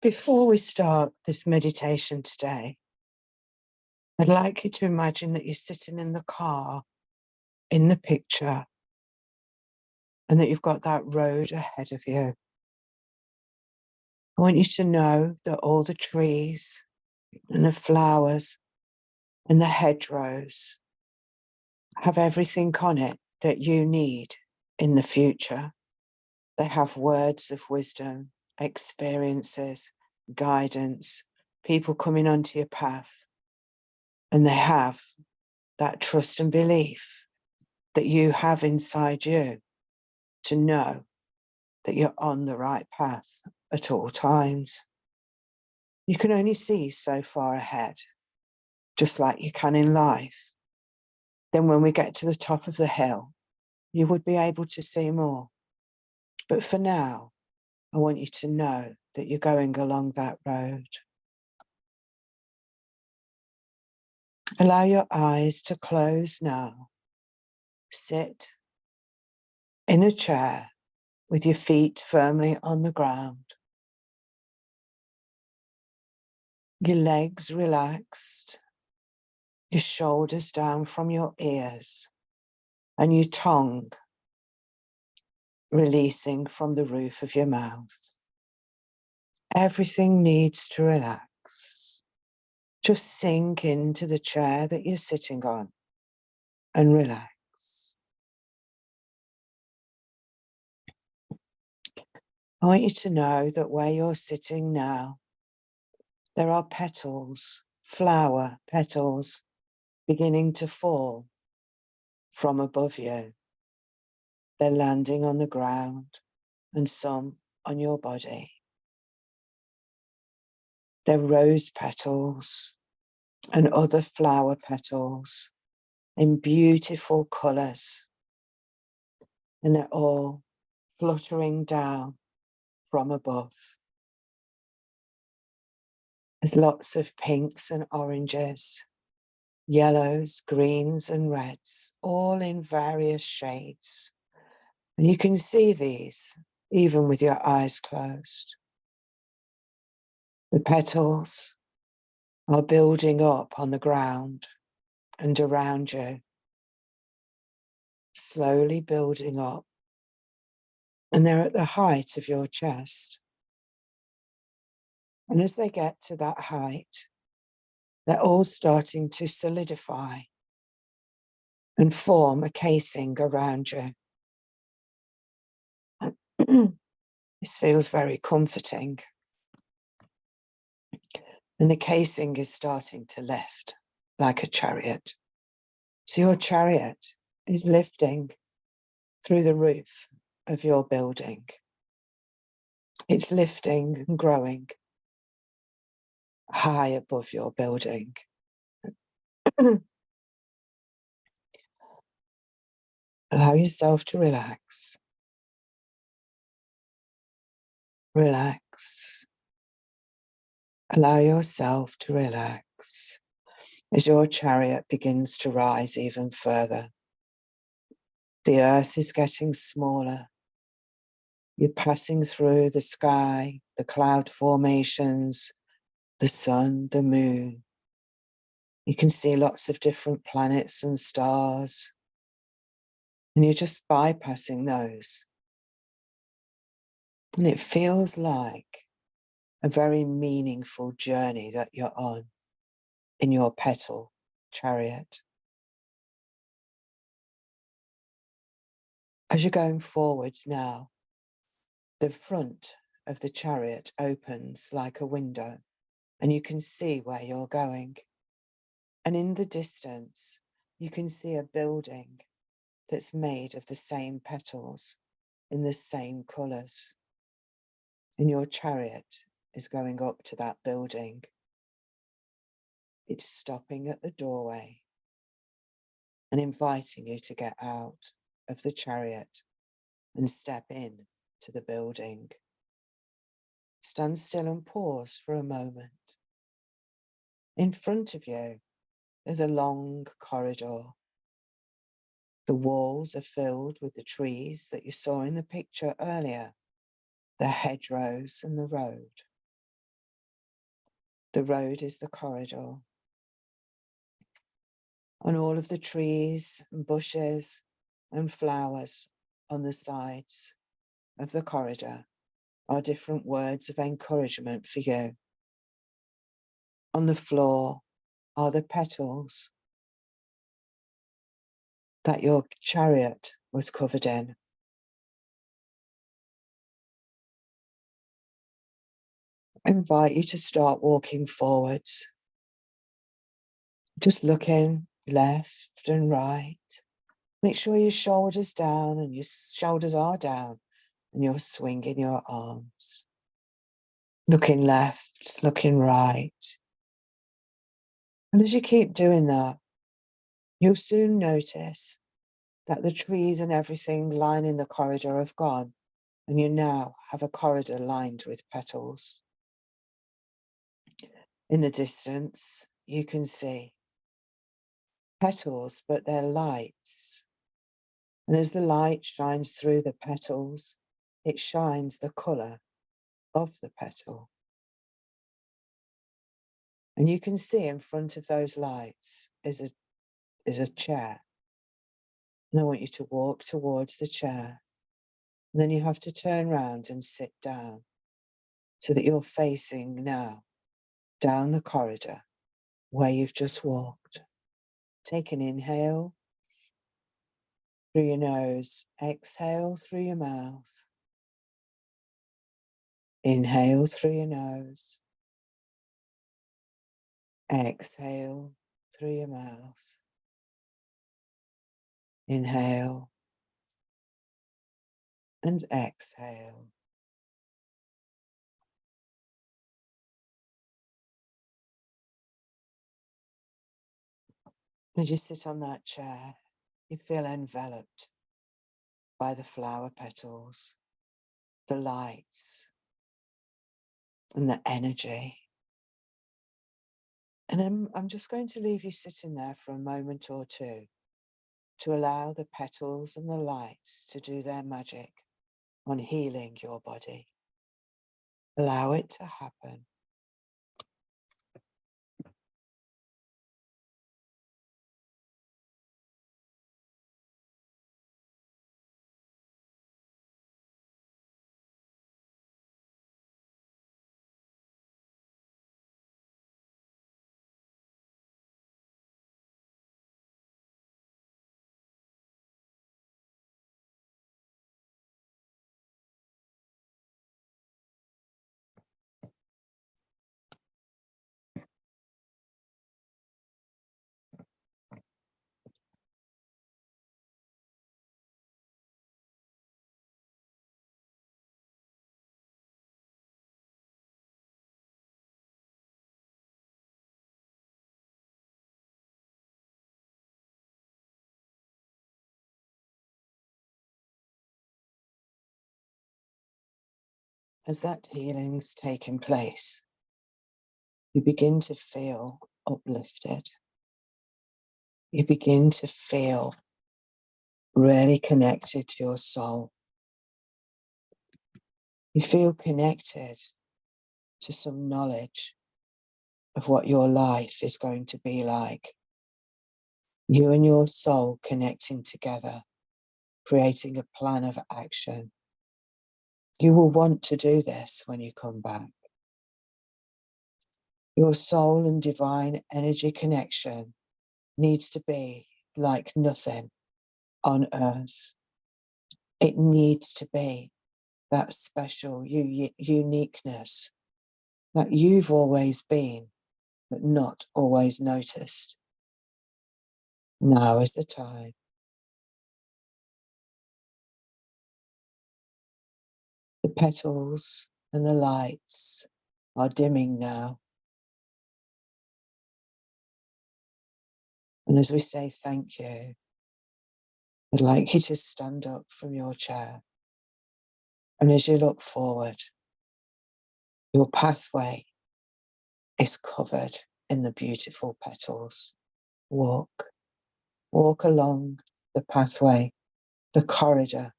Before we start this meditation today, I'd like you to imagine that you're sitting in the car in the picture and that you've got that road ahead of you. I want you to know that all the trees and the flowers and the hedgerows have everything on it that you need in the future. They have words of wisdom, experiences, guidance, people coming onto your path, and they have that trust and belief that you have inside you to know that you're on the right path at all times. You can only see so far ahead, just like you can in life. Then when we get to the top of the hill, you would be able to see more. But for now, I want you to know that you're going along that road. Allow your eyes to close now. Sit in a chair with your feet firmly on the ground. Your legs relaxed, your shoulders down from your ears, and your tongue releasing from the roof of your mouth. Everything needs to relax. Just sink into the chair that you're sitting on and relax. I want you to know that where you're sitting now, there are petals, flower petals, beginning to fall from above you. They're landing on the ground and some on your body. They're rose petals and other flower petals in beautiful colours, and they're all fluttering down from above. There's lots of pinks and oranges, yellows, greens and reds, all in various shades. And you can see these even with your eyes closed. The petals are building up on the ground and around you, slowly building up. And they're at the height of your chest. And as they get to that height, they're all starting to solidify and form a casing around you. This feels very comforting. And the casing is starting to lift like a chariot. So your chariot is lifting through the roof of your building. It's lifting and growing high above your building. Allow yourself to relax. Relax. Allow yourself to relax as your chariot begins to rise even further. The earth is getting smaller. You're passing through the sky, the cloud formations, the sun, the moon. You can see lots of different planets and stars, and you're just bypassing those. And it feels like a very meaningful journey that you're on in your petal chariot. As you're going forwards now, the front of the chariot opens like a window, and you can see where you're going. And in the distance, you can see a building that's made of the same petals in the same colours. And your chariot is going up to that building. It's stopping at the doorway and inviting you to get out of the chariot and step in to the building. Stand still and pause for a moment. In front of you, there's a long corridor. The walls are filled with the trees that you saw in the picture earlier, the hedgerows and the road. The road is the corridor. And all of the trees and bushes and flowers on the sides of the corridor are different words of encouragement for you. On the floor are the petals that your chariot was covered in. I invite you to start walking forwards, just looking left and right. Make sure your shoulders down and your shoulders are down and you're swinging your arms. Looking left, looking right. And as you keep doing that, you'll soon notice that the trees and everything lining the corridor have gone, and you now have a corridor lined with petals. In the distance, you can see petals, but they're lights. And as the light shines through the petals, it shines the colour of the petal. And you can see in front of those lights is a chair. And I want you to walk towards the chair. And then you have to turn around and sit down so that you're facing now down the corridor where you've just walked. Take an inhale through your nose, exhale through your mouth. Inhale through your nose, exhale through your mouth. Inhale and exhale. As you sit on that chair, you feel enveloped by the flower petals, the lights, and the energy. And I'm just going to leave you sitting there for a moment or two to allow the petals and the lights to do their magic on healing your body. Allow it to happen. As that healing's taking place, you begin to feel uplifted. You begin to feel really connected to your soul. You feel connected to some knowledge of what your life is going to be like. You and your soul connecting together, creating a plan of action. You will want to do this when you come back. Your soul and divine energy connection needs to be like nothing on earth. It needs to be that special uniqueness that you've always been, but not always noticed. Now is the time. The petals and the lights are dimming now. And as we say thank you, I'd like you to stand up from your chair. And as you look forward, your pathway is covered in the beautiful petals. Walk along the pathway, the corridor,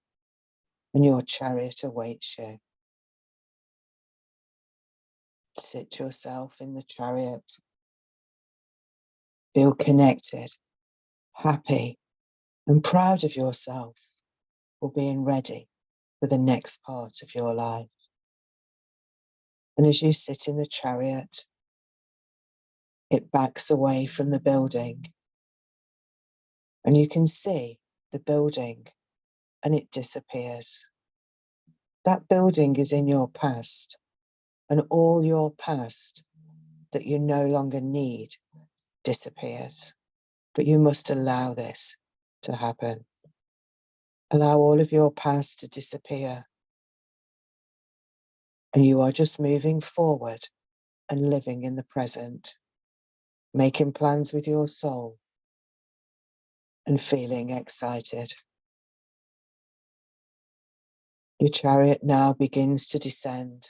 and your chariot awaits you. Sit yourself in the chariot. Feel connected, happy, and proud of yourself for being ready for the next part of your life. And as you sit in the chariot, it backs away from the building, and you can see the building, and it disappears. That building is in your past, and all your past that you no longer need disappears. But you must allow this to happen. Allow all of your past to disappear. And you are just moving forward and living in the present, making plans with your soul and feeling excited. Your chariot now begins to descend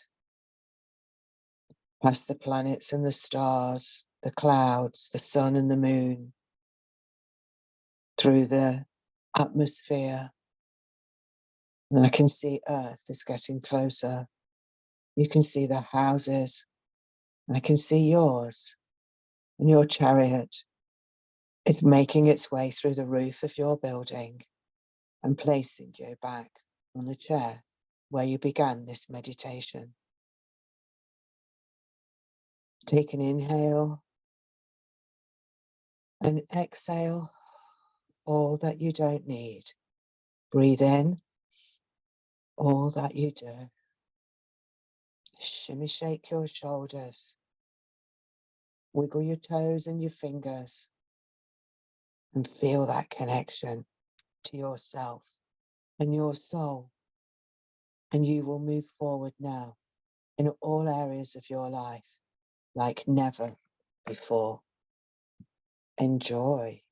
past the planets and the stars, the clouds, the sun and the moon, through the atmosphere. And I can see Earth is getting closer. You can see the houses. I can see yours. And your chariot is making its way through the roof of your building and placing you back on the chair where you began this meditation. Take an inhale and exhale all that you don't need. Breathe in all that you do. Shimmy, shake your shoulders. Wiggle your toes and your fingers and feel that connection to yourself and your soul. And you will move forward now in all areas of your life like never before. Enjoy.